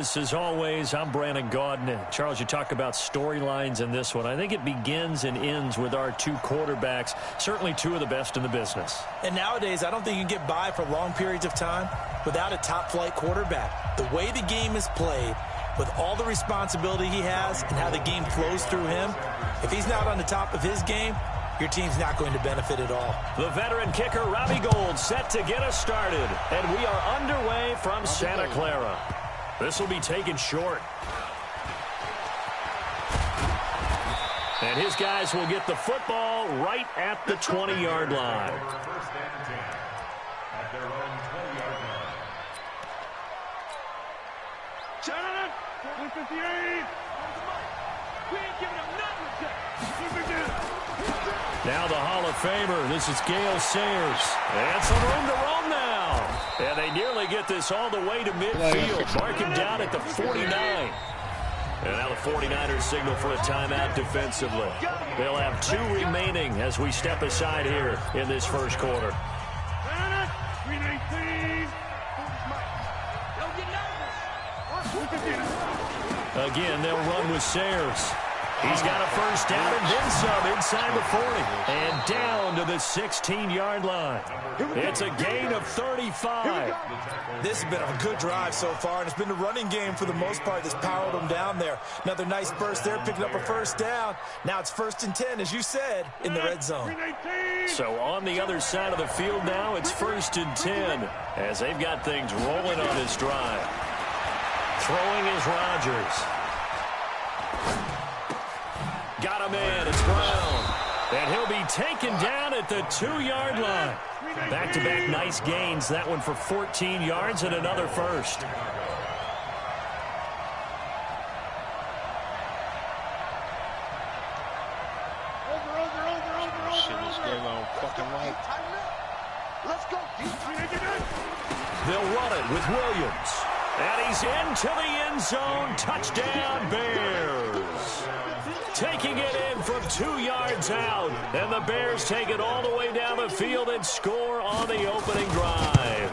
As always, I'm Brandon Gaudin. Charles, you talk about storylines in this one. I think it begins and ends with our two quarterbacks, certainly two of the best in the business. And nowadays, I don't think you can get by for long periods of time without a top-flight quarterback. The way the game is played, with all the responsibility he has and how the game flows through him, if he's not on the top of his game, your team's not going to benefit at all. The veteran kicker, Robbie Gould, set to get us started. And we are underway from Santa Clara. This will be taken short. And his guys will get the football right at the 20-yard line. Now the Hall of Famer, this is Gale Sayers. And some room to roam now. And they nearly get this all the way to midfield. Mark him down at the 49. And now the 49ers signal for a timeout defensively. They'll have 2 remaining as we step aside here in this first quarter. Again, they'll run with Sayers. He's got a first down and then some inside the 40. And down to the 16-yard line. It's a gain of 35. This has been a good drive so far, and it's been the running game for the most part that's powered them down there. Another nice burst there, picking up a first down. Now it's 1st and 10, as you said, in the red zone. So on the other side of the field now, it's 1st and 10 as they've got things rolling on this drive. Throwing is Rodgers. Got him in. It's Brown. And he'll be taken down at the 2-yard line. Back-to-back nice gains. That one for 14 yards and another first. They'll run it with Williams. And he's into the end zone. Touchdown, Bears. Taking it in from 2 yards out. And the Bears take it all the way down the field and score on the opening drive.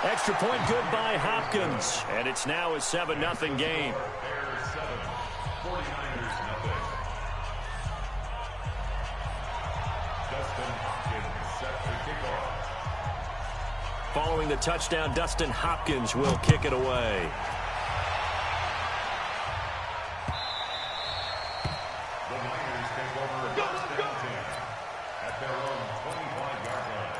Extra point good by Hopkins. And it's now a 7-0 game. Following the touchdown, Dustin Hopkins will kick it away. The Niners take over first and 10 at their own 25-yard line.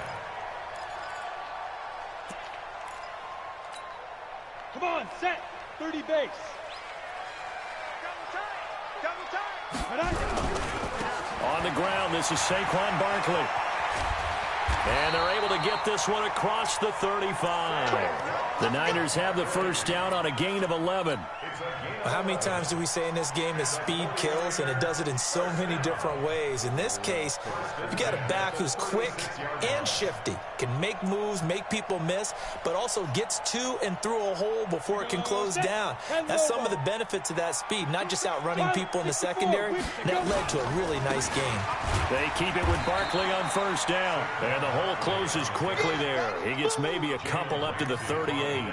Come on, set. 30 base. Double time. On the ground, this is Saquon Barkley. And they're able to get this one across the 35. The Niners have the first down on a gain of 11. How many times do we say in this game that speed kills, and it does it in so many different ways? In this case, you got a back who's quick and shifty, can make moves, make people miss, but also gets to and through a hole before it can close down. That's some of the benefits of that speed, not just outrunning people in the secondary. That led to a really nice game. They keep it with Barkley on first down, and the hole closes quickly there. He gets maybe a couple up to the 38.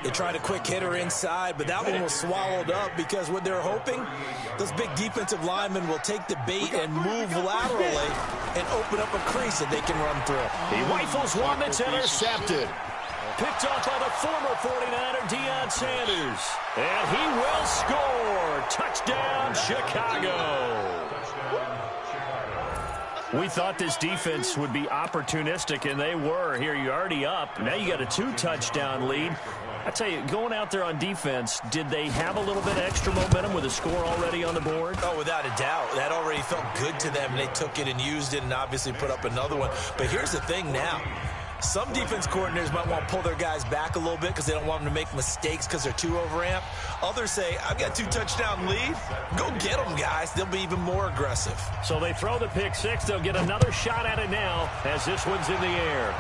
They tried a quick hitter inside, but that one was swallowed up because what they're hoping, those big defensive linemen will take the bait and move laterally and open up a crease that they can run through. He rifles one that's intercepted. Picked off by the former 49er, Deion Sanders. And he will score. Touchdown, Chicago. We thought this defense would be opportunistic, and they were. Here, you're already up. Now you got a 2-touchdown lead. I tell you, going out there on defense, did they have a little bit of extra momentum with a score already on the board? Oh, without a doubt. That already felt good to them, and they took it and used it and obviously put up another one. But here's the thing now. Some defense coordinators might want to pull their guys back a little bit because they don't want them to make mistakes because they're too overamped. Others say, I've got 2-touchdown lead. Go get them, guys. They'll be even more aggressive. So they throw the pick six. They'll get another shot at it now as this one's in the air.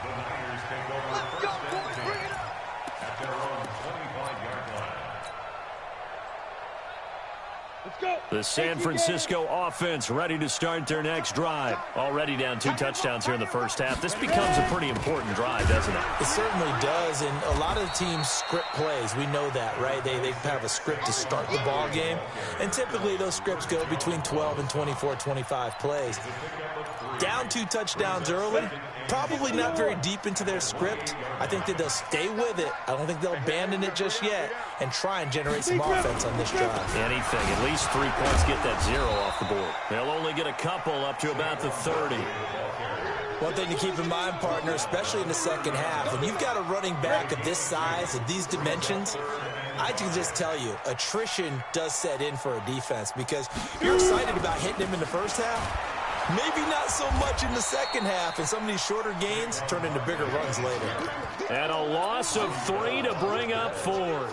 The Niners take over first and 10 at their own 25-yard line. Let's go. The San Francisco offense ready to start their next drive. Already down 2 touchdowns here in the first half. This becomes a pretty important drive, doesn't it? It certainly does, and a lot of the teams script plays. We know that, right? They have a script to start the ball game, and typically those scripts go between 12 and 24, 25 plays. Down 2 touchdowns early, probably not very deep into their script. I think that they'll stay with it. I don't think they'll abandon it just yet and try and generate some offense on this drive. Anything, at least 3 points, get that 0 off the board. They'll only get a couple up to about the 30. One thing to keep in mind, partner, especially in the second half, when you've got a running back of this size and these dimensions, I can just tell you, attrition does set in for a defense because you're excited about hitting him in the first half. Maybe not so much in the second half, and some of these shorter gains turn into bigger runs later. And a loss of 3 to bring up 4.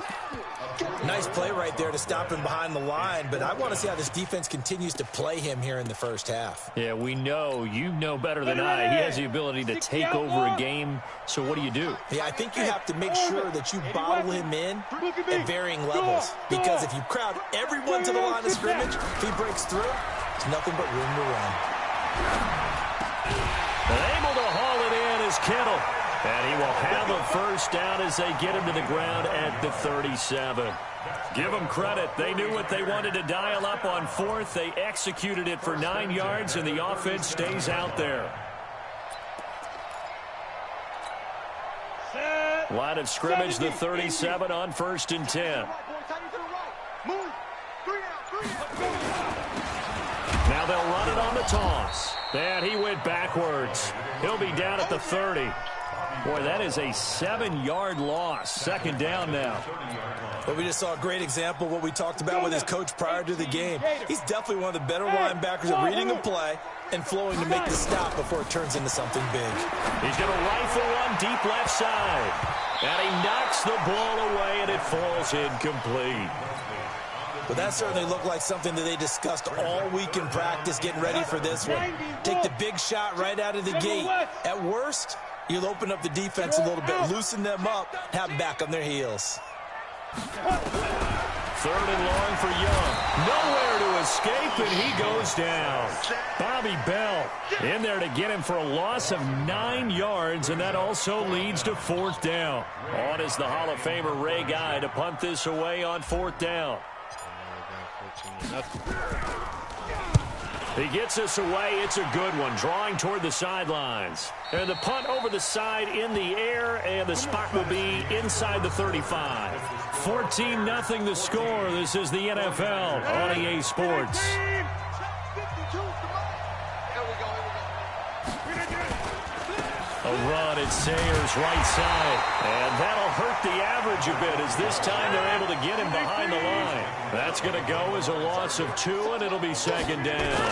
Nice play right there to stop him behind the line, but I want to see how this defense continues to play him here in the first half. Yeah, we know. You know better than I. He has the ability to take over a game, so what do you do? Yeah, I think you have to make sure that you bottle him in at varying levels, because if you crowd everyone to the line of scrimmage, if he breaks through, it's nothing but room to run. Able to haul it in is Kittle. And he will have a first down as they get him to the ground at the 37. Give them credit. They knew what they wanted to dial up on 4th. They executed it for 9 yards, and the offense stays out there. Line of scrimmage, the 37 on 1st and 10. Now they'll run it on the toss. And he went backwards. He'll be down at the 30. Boy, that is a 7-yard loss. Second down now. Well, we just saw a great example of what we talked about with his coach prior to the game. He's definitely one of the better linebackers at reading a play and flowing to make the stop before it turns into something big. He's going to rifle one deep left side. And he knocks the ball away, and it falls incomplete. But that certainly looked like something that they discussed all week in practice getting ready for this one. Take the big shot right out of the gate. At worst, you'll open up the defense a little bit, loosen them up, have them back on their heels. 3rd and long for Young. Nowhere to escape, and he goes down. Bobby Bell in there to get him for a loss of 9 yards, and that also leads to 4th down. On is the Hall of Famer Ray Guy to punt this away on 4th down. He gets us away. It's a good one, drawing toward the sidelines. And the punt over the side in the air, and the spot will be inside the 35. 14-0 the score. This is the NFL on EA Sports. A run at Sayers' right side. And that'll hurt the average a bit as this time they're able to get him behind the line. That's going to go as a loss of 2, and it'll be 2nd down.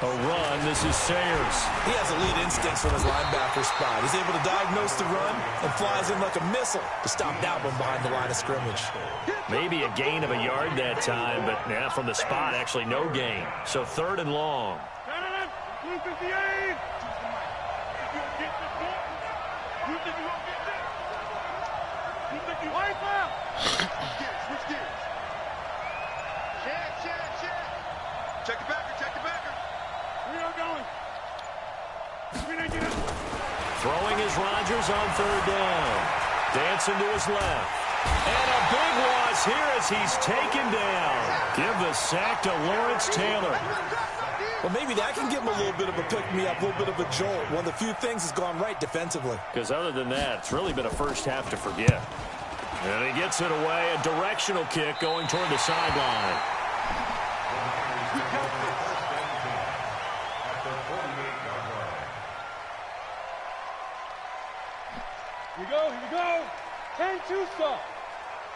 A run. This is Sayers. He has elite instincts from his linebacker spot. He's able to diagnose the run and flies in like a missile to stop that one behind the line of scrimmage. Maybe a gain of a yard that time, but yeah, from the spot, actually no gain. So 3rd and long. Check the backer, check the backer. We are going. Throwing is Rodgers on 3rd down. Dancing to his left. And a big loss here as he's taken down. Give the sack to Lawrence Taylor. Well, maybe that can give him a little bit of a pick-me-up, a little bit of a jolt. One of the few things has gone right defensively. Because other than that, it's really been a first half to forget. And he gets it away, a directional kick going toward the sideline. Here we go, here we go. 10-2 stop.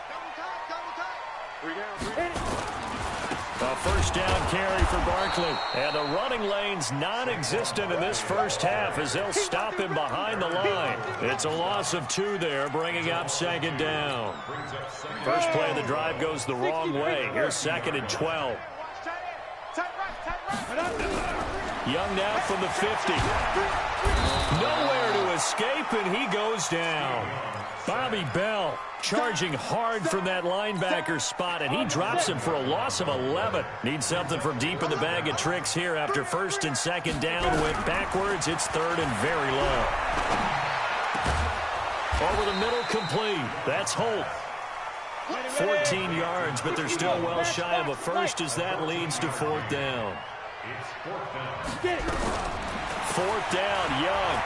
Double time. A first down carry for Barkley. And the running lane's non-existent in this first half as they'll stop him behind the line. It's a loss of 2 there, bringing up 2nd down. First play of the drive goes the wrong way. Here's 2nd and 12. Young now from the 50. Nowhere to escape, and he goes down. Bobby Bell charging hard from that linebacker spot, and he drops him for a loss of 11. Needs something from deep in the bag of tricks here after first and second down went backwards. It's third and very low. Over the middle, complete. That's Holt. 14 yards, but they're still well shy of a first as that leads to fourth down. It's fourth down. Fourth down, Young.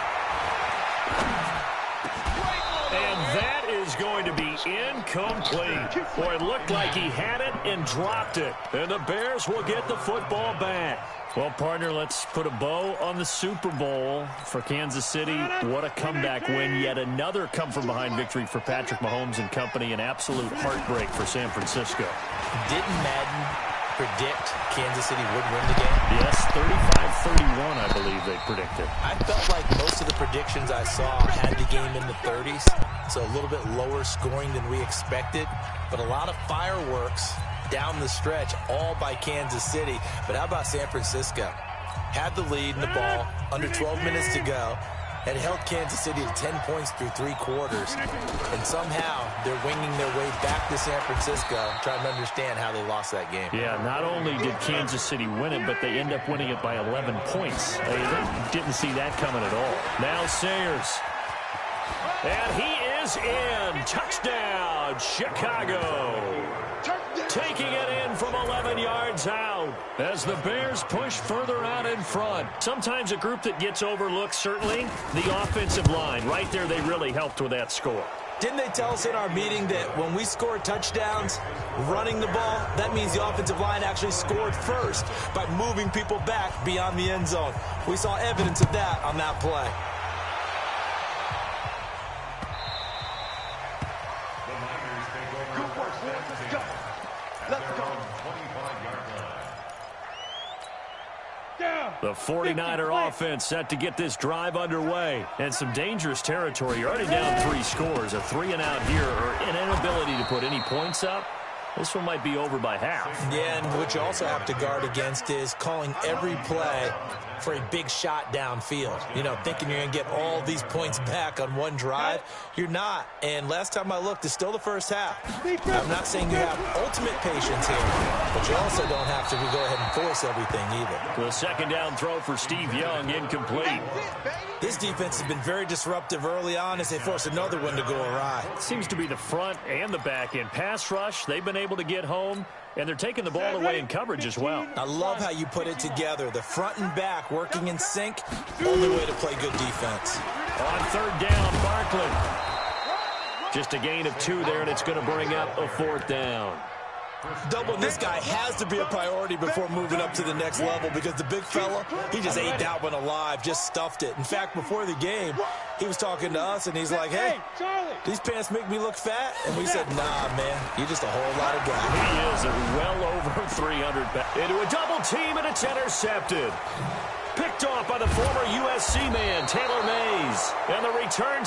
And that is going to be incomplete. Boy, it looked like he had it and dropped it. And the Bears will get the football back. Well, partner, let's put a bow on the Super Bowl for Kansas City. What a comeback win. Yet another come-from-behind victory for Patrick Mahomes and company. An absolute heartbreak for San Francisco. Didn't Madden predict Kansas City would win the game? Yes, 35-31, I believe they predicted. I felt like most of the predictions I saw had the game in the 30s, so a little bit lower scoring than we expected, but a lot of fireworks down the stretch, all by Kansas City. But how about San Francisco? Had the lead in the ball, under 12 minutes to go, had held Kansas City to 10 points through 3 quarters, and somehow they're winging their way back to San Francisco, trying to understand how they lost that game. Yeah, not only did Kansas City win it, but they end up winning it by 11 points. They didn't see that coming at all. Now Sayers. And he is in. Touchdown, Chicago. Taking it in from 11 yards out as the Bears push further out in front. Sometimes a group that gets overlooked, certainly the offensive line. Right there, they really helped with that score. Didn't they tell us in our meeting that when we score touchdowns running the ball, that means the offensive line actually scored first by moving people back beyond the end zone? We saw evidence of that on that play. The 49er offense set to get this drive underway. And some dangerous territory. You're already down 3 scores. A 3-and-out here, or an inability to put any points up. This one might be over by half. Yeah, and what you also have to guard against is calling every play for a big shot downfield. You know, thinking you're going to get all these points back on one drive. You're not. And last time I looked, it's still the first half. I'm not saying you have ultimate patience here, but you also don't have to go ahead and force everything either. The second down throw for Steve Young, incomplete. This defense has been very disruptive early on as they force another one to go awry. Seems to be the front and the back end. Pass rush, they've been able to get home, and they're taking the ball away in coverage as well. I love how you put it together. The front and back working in sync, only way to play good defense. On third down, Barkley. Just a gain of 2 there, and it's going to bring up a 4th down. Doubling this guy has to be a priority before moving up to the next level, because the big fella, he just ate that one alive, just stuffed it. In fact, before the game, he was talking to us, and he's like, hey, these pants make me look fat? And we said, nah, man, you're just a whole lot of guy. He is well over 300 pounds. Into a double team, and it's intercepted. Picked off by the former USC man, Taylor Mays. And the return.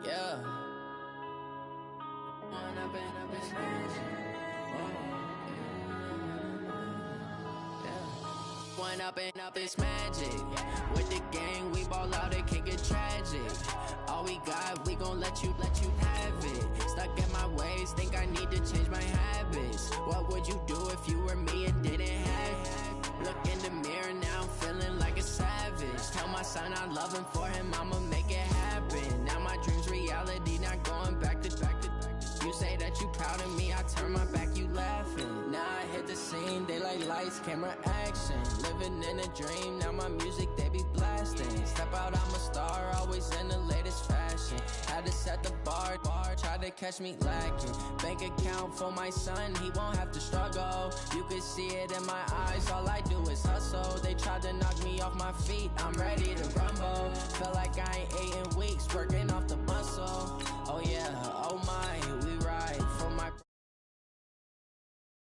Yeah. One up and up is magic. With the gang, we ball out, it can get tragic. All we got, we gon' let you have it. Stuck in my ways, think I need to change my habits. What would you do if you were me and didn't have it? Look in the mirror now, I'm feeling like a savage. Tell my son I love him, for him I'ma make it happen. Now my dream's reality, not going back to. You say that you proud of me, I turn my back, you laughing. Now I hit the scene, they like lights, camera, action. Living in a dream, now my music, they be blasting. Step out, I'm a star, always in the latest fashion. Had to set the bar, try to catch me lacking. Bank account for my son, he won't have to struggle. You could see it in my eyes, all I do is hustle. They tried to knock me off my feet, I'm ready to rumble.